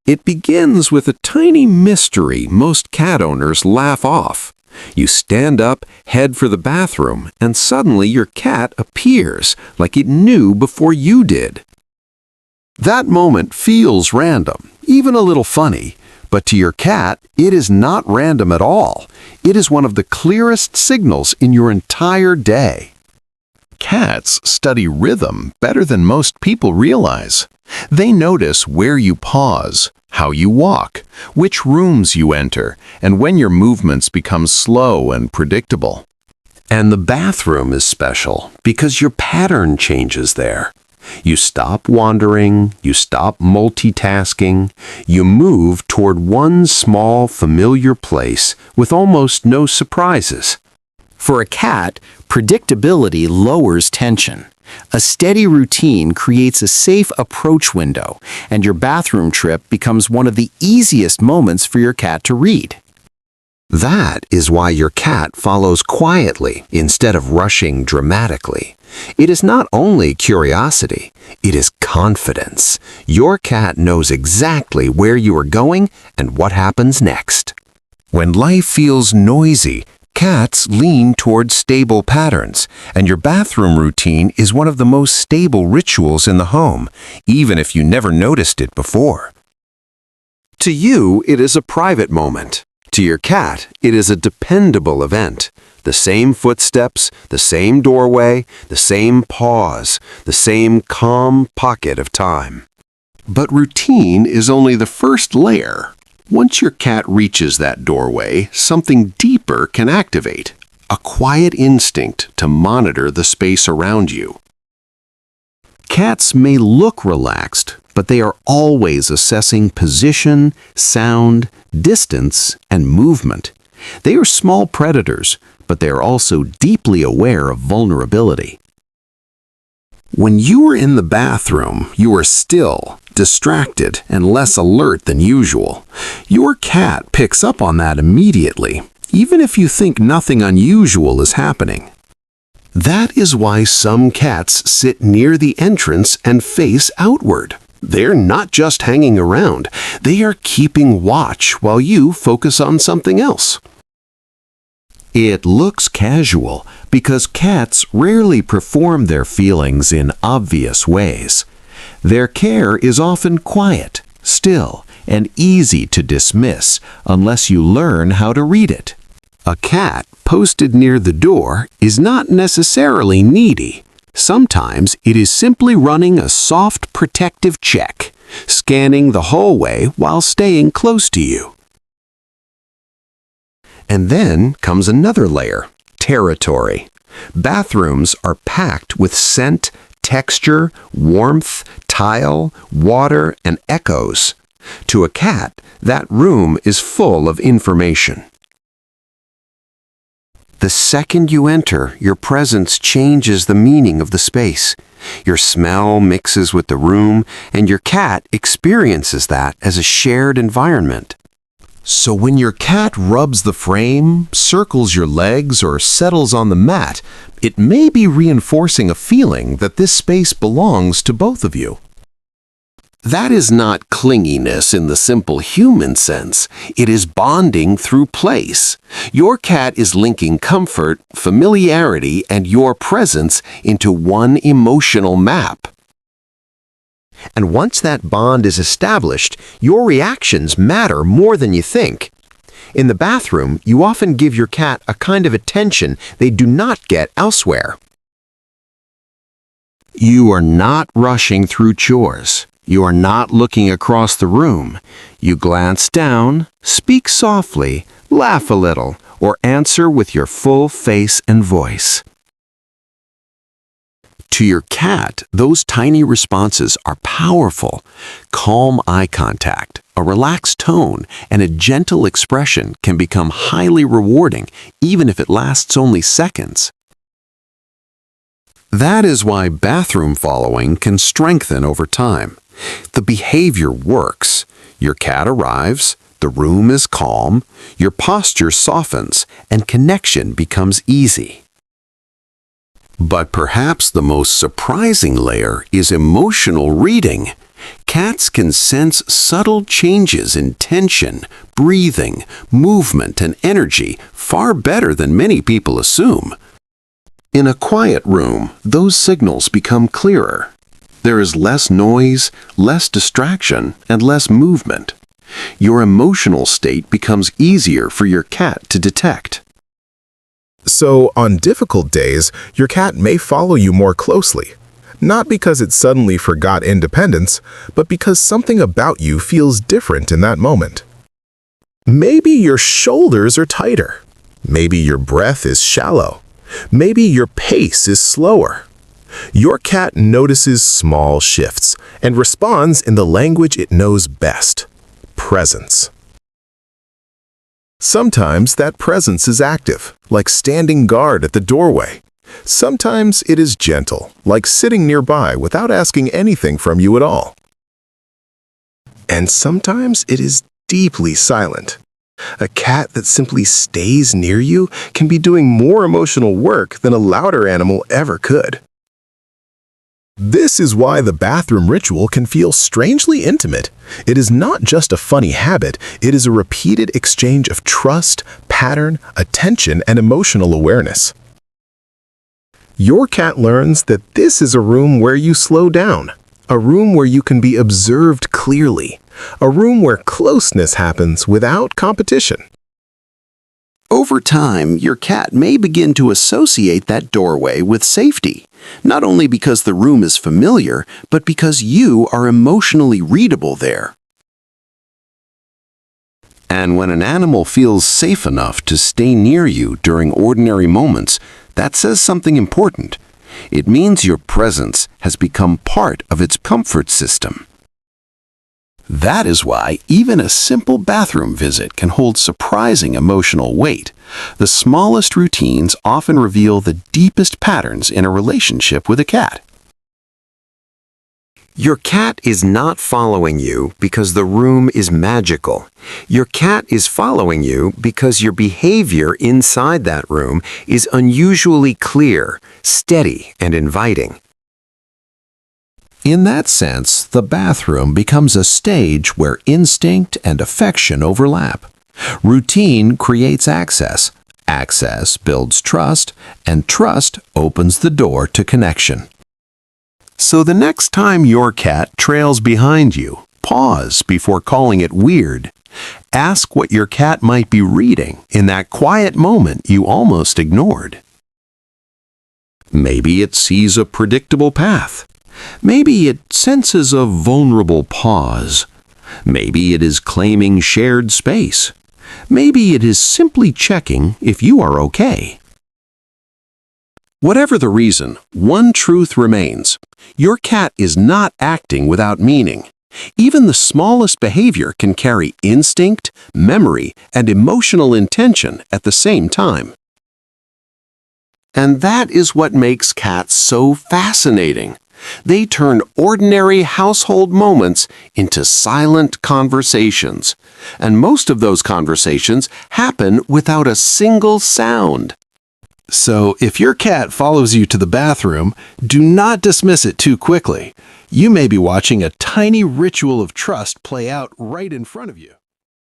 It begins with a tiny mystery most cat owners laugh off. You stand up, head for the bathroom, and suddenly your cat appears like it knew before you did. That moment feels random, even a little funny, but to your cat, it is not random at all. It is one of the clearest signals in your entire day. Cats study rhythm better than most people realize. They notice where you pause, how you walk, which rooms you enter, and when your movements become slow and predictable. And the bathroom is special because your pattern changes there. You stop wandering, you stop multitasking, you move toward one small, familiar place with almost no surprises. For a cat, predictability lowers tension. A steady routine creates a safe approach window, and your bathroom trip becomes one of the easiest moments for your cat to read. That is why your cat follows quietly instead of rushing dramatically. It is not only curiosity, it is confidence. Your cat knows exactly where you are going and what happens next. When life feels noisy, cats lean toward stable patterns, and your bathroom routine is one of the most stable rituals in the home, even if you never noticed it before. To you, it is a private moment. To your cat, it is a dependable event. The same footsteps, the same doorway, the same pause, the same calm pocket of time. But routine is only the first layer. Once your cat reaches that doorway, something deeper can activate. A quiet instinct to monitor the space around you. Cats may look relaxed, but they are always assessing position, sound, distance, and movement. They are small predators, but they are also deeply aware of vulnerability. When you are in the bathroom, you are still, distracted, and less alert than usual. Your cat picks up on that immediately, even if you think nothing unusual is happening. That is why some cats sit near the entrance and face outward. They're not just hanging around, they are keeping watch while you focus on something else. It looks casual because cats rarely perform their feelings in obvious ways. Their care is often quiet, still, and easy to dismiss unless you learn how to read it. A cat posted near the door is not necessarily needy. Sometimes it is simply running a soft protective check, scanning the hallway while staying close to you. And then comes another layer, territory. Bathrooms are packed with scent, texture, warmth, tile, water, and echoes. To a cat, that room is full of information. The second you enter, your presence changes the meaning of the space. Your smell mixes with the room, and your cat experiences that as a shared environment. So when your cat rubs the frame, circles your legs, or settles on the mat, it may be reinforcing a feeling that this space belongs to both of you. That is not clinginess in the simple human sense. It is bonding through place. Your cat is linking comfort, familiarity, and your presence into one emotional map. And once that bond is established, your reactions matter more than you think. In the bathroom, you often give your cat a kind of attention they do not get elsewhere. You are not rushing through chores. You are not looking across the room. You glance down, speak softly, laugh a little, or answer with your full face and voice. To your cat, those tiny responses are powerful. Calm eye contact, a relaxed tone, and a gentle expression can become highly rewarding, even if it lasts only seconds. That is why bathroom following can strengthen over time. The behavior works. Your cat arrives, the room is calm, your posture softens, and connection becomes easy. But perhaps the most surprising layer is emotional reading. Cats can sense subtle changes in tension, breathing, movement, and energy far better than many people assume. In a quiet room, those signals become clearer. There is less noise, less distraction, and less movement. Your emotional state becomes easier for your cat to detect. So, on difficult days, your cat may follow you more closely. Not because it suddenly forgot independence, but because something about you feels different in that moment. Maybe your shoulders are tighter. Maybe your breath is shallow. Maybe your pace is slower. Your cat notices small shifts and responds in the language it knows best: presence. Sometimes that presence is active, like standing guard at the doorway. Sometimes it is gentle, like sitting nearby without asking anything from you at all. And sometimes it is deeply silent. A cat that simply stays near you can be doing more emotional work than a louder animal ever could. This is why the bathroom ritual can feel strangely intimate. It is not just a funny habit, it is a repeated exchange of trust, pattern, attention, and emotional awareness. Your cat learns that this is a room where you slow down, a room where you can be observed clearly, a room where closeness happens without competition. Over time, your cat may begin to associate that doorway with safety, not only because the room is familiar, but because you are emotionally readable there. And when an animal feels safe enough to stay near you during ordinary moments, that says something important. It means your presence has become part of its comfort system. That is why even a simple bathroom visit can hold surprising emotional weight. The smallest routines often reveal the deepest patterns in a relationship with a cat. Your cat is not following you because the room is magical. Your cat is following you because your behavior inside that room is unusually clear, steady, and inviting. In that sense, the bathroom becomes a stage where instinct and affection overlap. Routine creates access. Access builds trust, and trust opens the door to connection. So the next time your cat trails behind you, pause before calling it weird. Ask what your cat might be reading in that quiet moment you almost ignored. Maybe it sees a predictable path. Maybe it senses a vulnerable pause. Maybe it is claiming shared space. Maybe it is simply checking if you are okay. Whatever the reason, one truth remains. Your cat is not acting without meaning. Even the smallest behavior can carry instinct, memory, and emotional intention at the same time. And that is what makes cats so fascinating. They turn ordinary household moments into silent conversations. And most of those conversations happen without a single sound. So if your cat follows you to the bathroom, do not dismiss it too quickly. You may be watching a tiny ritual of trust play out right in front of you.